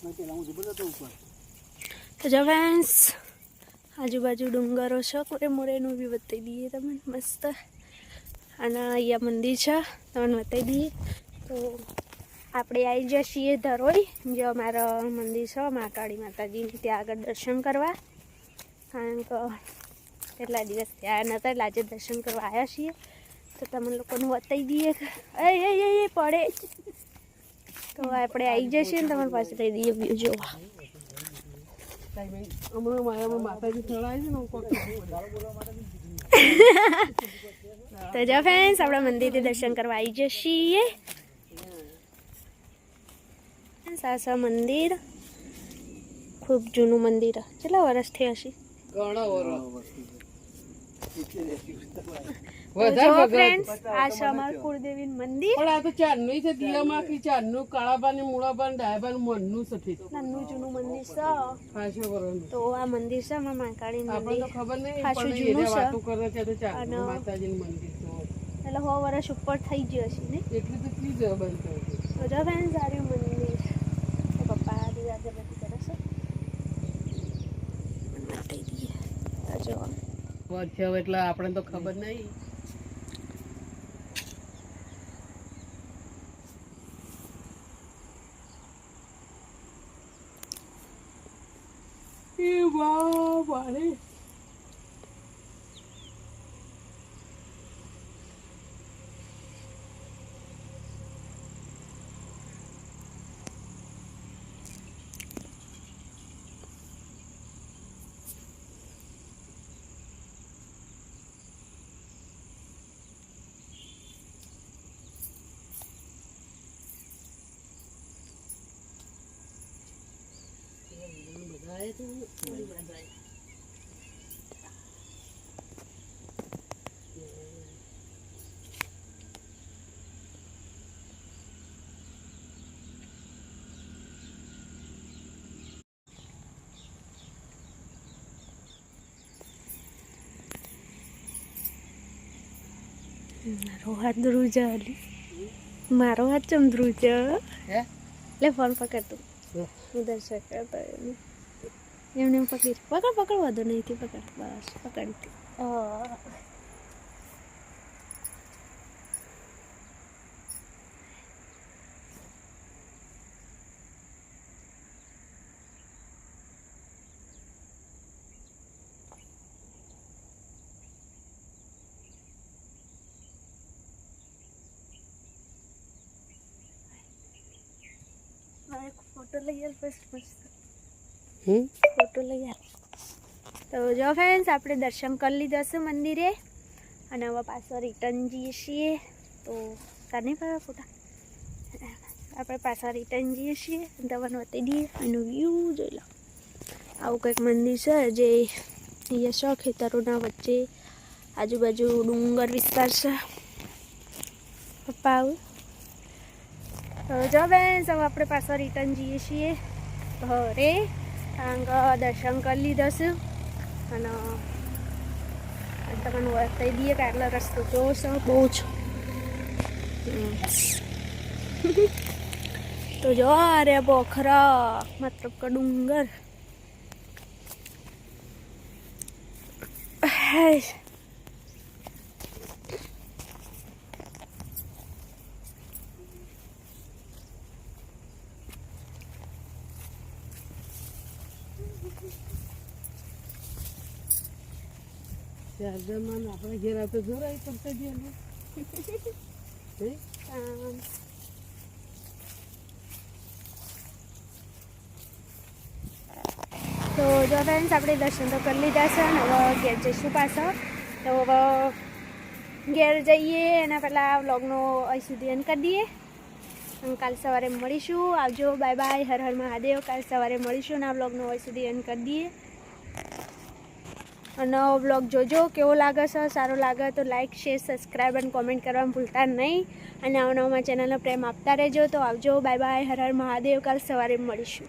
તો જો ફ્રેન્ડ્સ આજુબાજુ ડુંગરો છે કોરે મોરેનું બી બતાવી દઈએ તમને મસ્ત. અને અહીંયા મંદિર છે તમને બતાવી દઈએ. તો આપણે આવી જઈએ છીએ ધરોઈ, જે અમારા મંદિર છે મહાકાળી માતાજીનું, ત્યાં આગળ દર્શન કરવા. કારણ કે કેટલા દિવસ ત્યાં નહોતા એટલે આજે દર્શન કરવા આવ્યા છીએ. તો તમને લોકોને બતાવી દઈએ. એ પડે તો આપણે આવી જઈએ ને તમારી પાસે લઈ દઈએ વ્યૂ જોવા. તો જો ફ્રેન્ડ્સ આપણે મંદિરે દર્શન કરવા આવી જઈએ છીએ. સાસા મંદિર ખૂબ જૂનું મંદિર, કેટલા વર્ષથી હશે? ઘણા વર્ષ. આ છે અમારું કુળદેવી મંદિર. પણ આ તો ચારનું છે, દિયામાં કે ચારનું કાળાબાની મૂળાબાની ડાયાબાની મનનું સફેદ નાનું જૂનું મંદિર છે. ખાસા વર્ષનું. તો આ મંદિર છે અમારા મહાકાળી આપણે મંદિર. તો ખબર નહીં ખાસું પણ જૂનું એને છે. વાતો કરે છે તો ચારનું માતાજીનું મંદિર તો એટલે 100 વર્ષ ઉપર થઈ ગયો છે ને. એટલું તો ચીજ બંધ થયું. તો જો ફ્રેન્ડ સારું મંદિર. તો પપ્પા દીવાગરબત્તી કરે છે. બતાવી દઈએ. તો જો છે એટલે આપણે તો ખબર નહીં. એ વાહ વારે મારો હાથ ધ્રુજ, મારો હાથ ચમ ધ્રુજ. લે ફોન પકડ તું, હું દર્શન કરતા એમને પકડી. પકડ વધુ નહીં પકડ, બસ પકડી. ફોટો લઈ આવ ફર્સ્ટ મસ્ત. ફોટો લઈ આવ. તો જો ફ્રેન્ડ્સ આપણે દર્શન કરી લીધા છે મંદિરે અને હવે પાછો રિટર્ન જઈએ છીએ. તો કાને પાડવા ફોટા, આપણે પાછા રિટર્ન જઈએ છીએ. તમને બતાવી દઈએ એનું વ્યૂ જોઈ લો. આવું કંઈક મંદિર છે જે અહીંયા છે ખેતરોના વચ્ચે, આજુબાજુ ડુંગર વિસ્તાર છે. પપ્પા આવું. તો જો બેન હવે આપણે પાછા રિટર્ન જઈએ છીએ ઘરે. કારણ કે દર્શન કરી લીધા છે અને તમને બતાવી દઈએ કે આટલો રસ્તો કેવો છે, બહુ જ. તો જો અરે પોખરા મતલબ કે ડુંગર. આપણે ઘેર આવતો જોરાય પડતા ગયા. તો જો ફ્રેન્ડ્સ આપણે દર્શન તો કરી લીધા છે અને હવે ઘેર જઈશું પાછા. તો હવે ઘેર જઈએ એના પહેલાં વ્લોગનો અહીં સુધી એન્ડ કરી દઈએ. કાલ સવારે મળીશું. આવજો, બાય બાય, હર હર મહાદેવ. કાલ સવારે મળીશું અને આ વ્લોગનો અહીં સુધી એન્ડ કરી દઈએ. અને વ્લોગ જોજો કેવો લાગે છે. સારો લાગે તો લાઇક, શેર, સબસ્ક્રાઈબ અને કોમેન્ટ કરવાનું ભૂલતા નહીં. અને નવા ચેનલનો પ્રેમ આપતા રહેજો. તો આવજો, બાય બાય, હર હર મહાદેવ. કાલ સવારે મળીશું.